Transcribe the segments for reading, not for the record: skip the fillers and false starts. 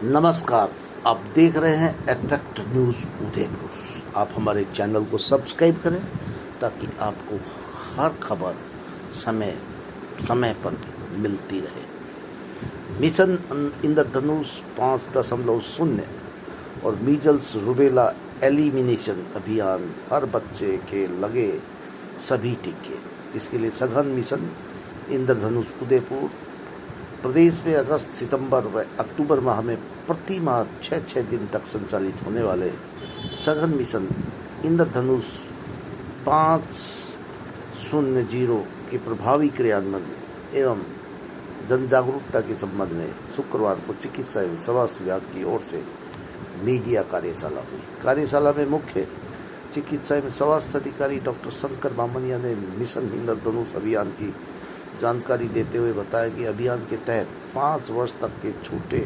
नमस्कार, आप देख रहे हैं अट्रैक्ट न्यूज़ उदयपुर। आप हमारे चैनल को सब्सक्राइब करें ताकि आपको हर खबर समय समय पर मिलती रहे। मिशन इंद्रधनुष 5.0 और मीजल्स रूबेला एलिमिनेशन अभियान, हर बच्चे के लगे सभी टीके। इसके लिए सघन मिशन इंद्रधनुष उदयपुर प्रदेश में अगस्त, सितंबर व अक्टूबर माह में प्रति माह 6 दिन तक संचालित होने वाले सघन मिशन इंद्रधनुष 5.0 के प्रभावी क्रियान्वयन एवं जन जागरूकता के संबंध में शुक्रवार को चिकित्सा एवं स्वास्थ्य विभाग की ओर से मीडिया कार्यशाला हुई। कार्यशाला में मुख्य चिकित्सा एवं स्वास्थ्य अधिकारी डॉक्टर शंकर बामनिया ने मिशन इंद्रधनुष अभियान की जानकारी देते हुए बताया कि अभियान के तहत 5 वर्ष तक के छोटे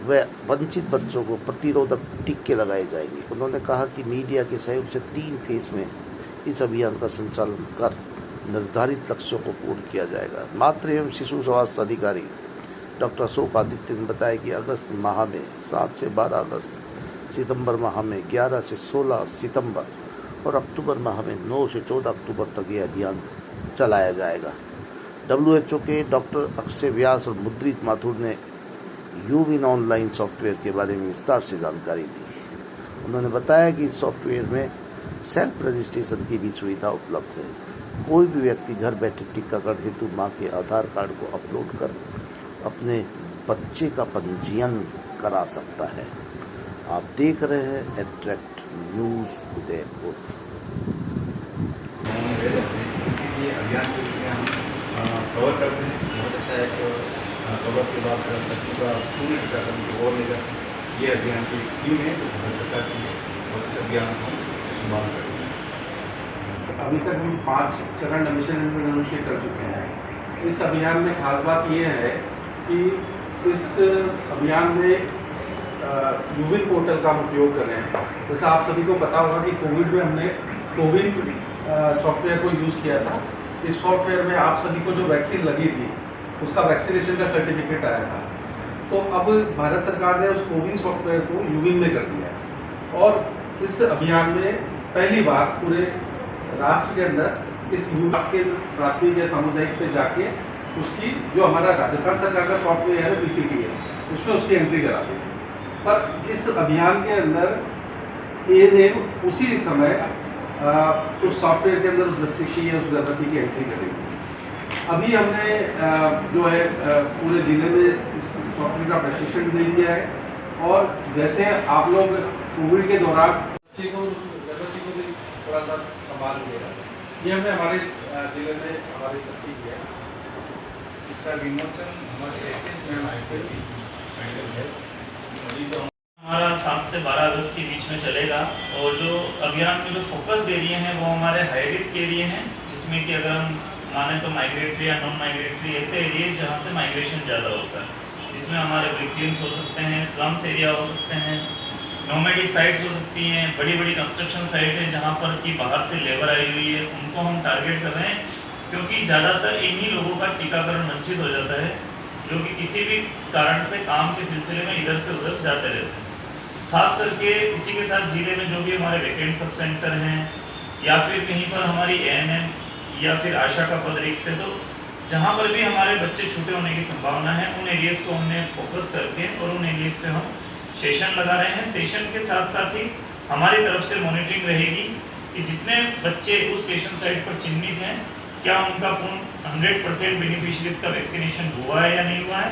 व वंचित बच्चों को प्रतिरोधक टीके लगाए जाएंगे। उन्होंने कहा कि मीडिया के सहयोग से 3 फेज में इस अभियान का संचालन कर निर्धारित लक्ष्यों को पूर्ण किया जाएगा। मातृ एवं शिशु स्वास्थ्य अधिकारी डॉक्टर अशोक आदित्य ने बताया कि अगस्त माह में 7 से 12 अगस्त, सितंबर माह में 11 से 16 सितंबर और अक्टूबर माह में 9 से 14 अक्टूबर तक यह अभियान चलाया जाएगा। WHO के डॉक्टर अक्षय व्यास और मुद्रित माथुर ने यूविन ऑनलाइन सॉफ्टवेयर के बारे में विस्तार से जानकारी दी। उन्होंने बताया कि इस सॉफ्टवेयर में सेल्फ रजिस्ट्रेशन की भी सुविधा उपलब्ध है। कोई भी व्यक्ति घर बैठे टीकाकरण हेतु मां के आधार कार्ड को अपलोड कर अपने बच्चे का पंजीयन करा सकता है। आप देख रहे हैं अट्रैक्ट न्यूज़ उदयपुर। ये अभियान के लिए हम कवर करते हैं। बहुत अच्छा है कि कवर के बाद बच्चों का पूरी टीकाकरण की ओर लेकर ये अभियान की टीम है जो भारत सरकार की है और इस अभियान को हम शुरुआत करेंगे। अभी तक हम 5 चरण मिशन इंद्रधनुष कर चुके हैं। इस अभियान में खास बात ये है कि इस अभियान में यूविन पोर्टल का हम उपयोग कर रहे हैं। जैसा आप सभी को पता होगा कि कोविड में हमने कोविन सॉफ्टवेयर को यूज़ किया था। इस सॉफ्टवेयर में आप सभी को जो वैक्सीन लगी थी उसका वैक्सीनेशन का सर्टिफिकेट आया था। तो अब भारत सरकार ने उस कोविन सॉफ्टवेयर को यूविन में कर दिया है और इस अभियान में पहली बार पूरे राष्ट्र के अंदर इस यूविन के प्राथमिक या सामुदायिक पे जाके उसकी जो हमारा राजस्थान सरकार का सॉफ्टवेयर है PCT है उसमें उसकी एंट्री करा दी। पर इस अभियान के अंदर ANM उसी समय उस सॉफ्टवेयर के अंदर उस बच्चे की या उस गर्भवती की एंट्री करेगी। अभी हमने जो है पूरे जिले में इस सॉफ्टवेयर का प्रशिक्षण दे दिया है और जैसे आप लोग कोविड के दौरान बच्चे को गर्भवती को भी थोड़ा सा संभाल लिया, ये हमने हमारे जिले में हमारे सबकी किया है। इसका विमोचन हमारे SS मैम है। हमारा 7 से 12 अगस्त के बीच में चलेगा और जो अभियान में जो फोकस्ड एरिया हैं वो हमारे हाई रिस्क एरिया हैं, जिसमें कि अगर हम माने तो माइग्रेटरी या नॉन माइग्रेटरी ऐसे एरियाज जहाँ से माइग्रेशन ज़्यादा होता है, जिसमें हमारे ब्रिकलिन्स हो सकते हैं, स्लम्स एरिया हो सकते हैं, नोमैडिक साइट्स हो सकती हैं, बड़ी बड़ी कंस्ट्रक्शन साइट हैं जहाँ पर कि बाहर से लेबर आई हुई है, उनको हम टारगेट कर रहे हैं क्योंकि ज़्यादातर इन्हीं लोगों का टीकाकरण वंचित हो जाता है जो कि किसी भी कारण से काम के सिलसिले में इधर से उधर जाते रहते हैं। खास करके इसी के साथ जिले में जो भी हमारे वैकेंट सब सेंटर हैं या फिर कहीं पर हमारी ANM या फिर आशा का पद रिक्त है, तो जहाँ पर भी हमारे बच्चे छूटे होने की संभावना है उन एरियाज को हमने फोकस करके और उन एरियाज पे हम सेशन लगा रहे हैं। सेशन के साथ साथ ही हमारी तरफ से मॉनिटरिंग रहेगी कि जितने बच्चे उस सेशन साइट पर चिन्हित हैं क्या उनका पूर्ण 100% बेनिफिशरीज का वैक्सीनेशन हुआ है या नहीं हुआ है,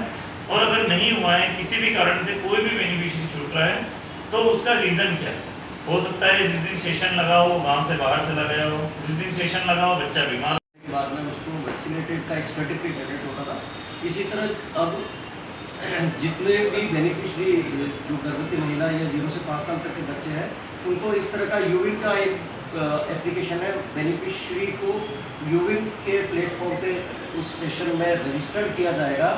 और अगर नहीं हुआ है, किसी भी कारण से कोई भी बेनिफिशरी छूट रहा है तो उसका रीज़न क्या है। हो सकता है जिस दिन सेशन लगा हो गांव से बाहर चला गया हो, जिस दिन सेशन लगा हो बच्चा बीमार के बाद में उसको वैक्सीनेटेड का एक सर्टिफिकेट जनरेट होता था। इसी तरह अब जितने भी बेनिफिशरी जो गर्भवती महिला या 0 से 5 साल तक के बच्चे हैं उनको इस तरह का यूविन का एक एप्लीकेशन है। बेनिफिशरी को यूविन के प्लेटफॉर्म पे उस सेशन में रजिस्टर्ड किया जाएगा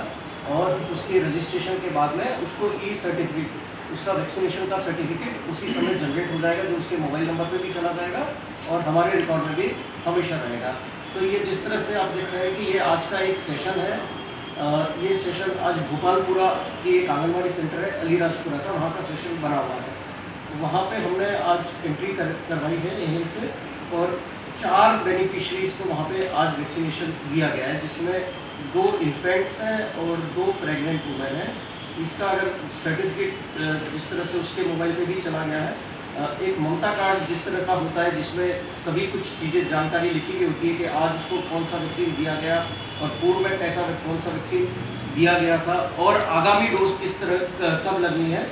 और उसकी रजिस्ट्रेशन के बाद में उसको सर्टिफिकेट, उसका वैक्सीनेशन का सर्टिफिकेट उसी समय जनरेट हो जाएगा जो उसके मोबाइल नंबर पे भी चला जाएगा और हमारे रिकॉर्ड में भी हमेशा रहेगा। तो ये जिस तरह से आप देख रहे हैं कि ये आज का एक सेशन है ये सेशन आज भोपालपुरा की एक आंगनबाड़ी सेंटर है अलीराजपुरा का, वहाँ का सेशन बना हुआ है। वहाँ पे हमने आज एंट्री करवाई है एएम से, और 4 बेनिफिशरीज को वहाँ पे आज वैक्सीनेशन दिया गया है, जिसमें 2 इन्फेंट्स हैं और 2 प्रेग्नेंट वुमेन हैं। इसका अगर सर्टिफिकेट जिस तरह से उसके मोबाइल पे भी चला गया है, एक ममता कार्ड जिस तरह का होता है जिसमें सभी कुछ चीज़ें जानकारी लिखी हुई होती है कि आज उसको कौन सा वैक्सीन दिया गया और पूर्व में कैसा कौन सा वैक्सीन दिया गया था और आगामी डोज किस तरह कब लगनी है,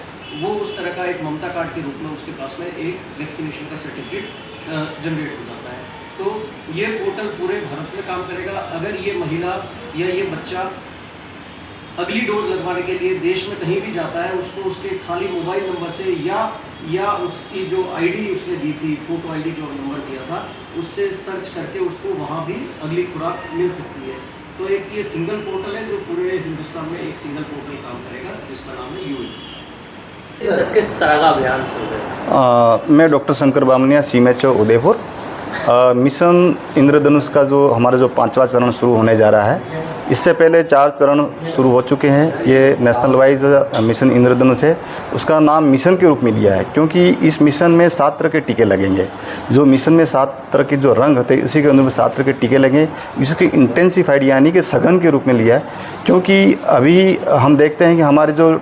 वो उस तरह का एक ममता कार्ड के रूप में उसके पास में एक वैक्सीनेशन का सर्टिफिकेट जनरेट हो जाता है। तो ये पोर्टल पूरे भारत में काम करेगा। अगर ये महिला या ये बच्चा अगली डोज लगवाने के लिए देश में कहीं भी जाता है, उसको उसके खाली मोबाइल नंबर से या उसकी जो आईडी उसने दी थी, फोटो आईडी जो नंबर दिया था, उससे सर्च करके उसको वहाँ भी अगली खुराक मिल सकती है। तो एक ये सिंगल पोर्टल है जो पूरे हिंदुस्तान में एक सिंगल पोर्टल काम करेगा, जिसका नाम है यूई। किस तरह का अभियान चल रहा है? मैं doctor Shankar Bamania, CMHO Udaipur. Mission Indradhanush का जो हमारा जो 5वां चरण शुरू होने जा रहा है, इससे पहले 4 चरण शुरू हो चुके हैं। ये नेशनल वाइज मिशन इंद्रधनुष है। उसका नाम मिशन के रूप में लिया है क्योंकि इस मिशन में 7 तरह के टीके लगेंगे। जो मिशन में 7 तरह के जो रंग होते हैं, उसी के अंदर 7 तरह के टीके लगे। इसकी इंटेंसिफाइड यानी कि सघन के रूप में लिया है, क्योंकि अभी हम देखते हैं कि हमारे जो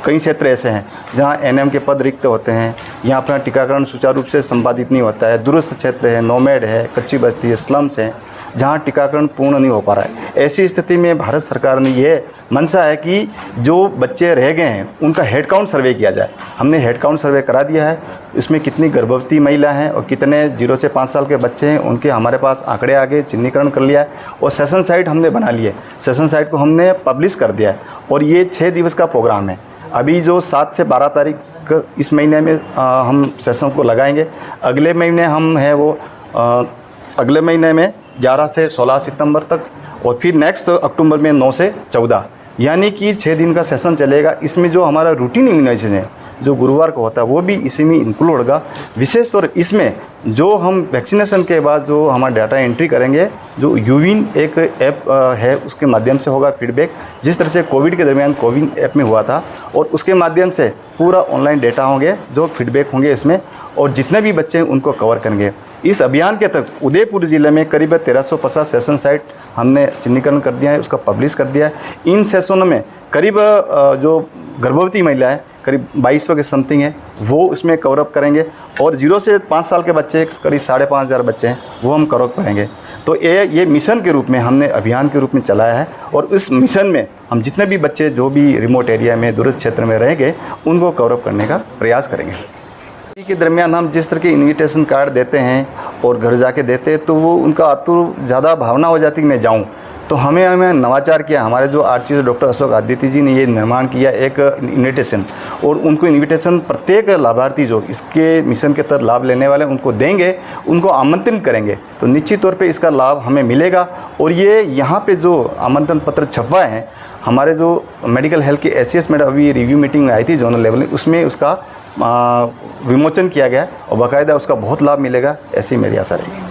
कई क्षेत्र ऐसे हैं जहाँ NM के पद रिक्त होते हैं, यहाँ पर टीकाकरण सुचारू रूप से संपादित नहीं होता है। दूरस्थ क्षेत्र है, नोमैड है, कच्ची बस्ती है, स्लम्स हैं, जहाँ टीकाकरण पूर्ण नहीं हो पा रहा है। ऐसी स्थिति में भारत सरकार ने यह मंशा है कि जो बच्चे रह गए हैं उनका हेड काउंट सर्वे किया जाए। हमने हेड काउंट सर्वे करा दिया है। इसमें कितनी गर्भवती महिला हैं और कितने 0 से 5 साल के बच्चे हैं, उनके हमारे पास आंकड़े आगे चिन्हीकरण कर लिया है और सेशन साइट हमने बना ली है। सेशन साइट को हमने पब्लिश कर दिया है और ये 6 दिवस का प्रोग्राम है। अभी जो 7 से 12 तारीख इस महीने में हम सेशन को लगाएंगे। अगले महीने हम है वो अगले महीने में 11 से 16 सितंबर तक, और फिर नेक्स्ट अक्टूबर में 9 से 14, यानी कि 6 दिन का सेशन चलेगा। इसमें जो हमारा रूटीन इम्यूनाइजेशन है जो गुरुवार को होता है वो भी इसी में इंक्लूड होगा। विशेष तौर इसमें जो हम वैक्सीनेशन के बाद जो हमारा डाटा एंट्री करेंगे, जो यूविन एक ऐप है उसके माध्यम से होगा फीडबैक, जिस तरह से कोविड के दरमियान कोविन ऐप में हुआ था, और उसके माध्यम से पूरा ऑनलाइन डेटा होंगे जो फीडबैक होंगे इसमें, और जितने भी बच्चे हैं उनको कवर करेंगे। इस अभियान के तहत उदयपुर ज़िले में करीब 1350 सेशन साइट हमने चिन्हीकरण कर दिया है, उसका पब्लिश कर दिया है। इन सेशनों में करीब जो गर्भवती महिला है करीब 2200 के समथिंग है, वो उसमें कवरअप करेंगे, और 0 से 5 साल के बच्चे करीब 5500 बच्चे हैं, वो हम कवरअप करेंगे। तो ये मिशन के रूप में हमने अभियान के रूप में चलाया है, और इस मिशन में हम जितने भी बच्चे जो भी रिमोट एरिया में दूरस्थ क्षेत्र में रहेंगे उनको कवरअप करने का प्रयास करेंगे। इसी के दरमियान हम जिस तरह के इन्विटेशन कार्ड देते हैं और घर जाके देते हैं, तो वो उनका आतुर ज़्यादा भावना हो जाती कि मैं जाऊँ। तो हमें नवाचार किया, हमारे जो आर्चिव डॉक्टर अशोक आदित्य जी ने ये निर्माण किया एक इन्विटेशन, और उनको इन्विटेशन प्रत्येक लाभार्थी जो इसके मिशन के तहत लाभ लेने वाले उनको देंगे, उनको आमंत्रित करेंगे, तो निश्चित तौर पे इसका लाभ हमें मिलेगा। और ये यहाँ पे जो आमंत्रण पत्र छपवाए हैं, हमारे जो मेडिकल हेल्थ के SCS में अभी रिव्यू मीटिंग में आई थी जोनल लेवल में, उसमें उसका विमोचन किया गया और बाकायदा उसका बहुत लाभ मिलेगा, ऐसी मेरी आशा रहेगी।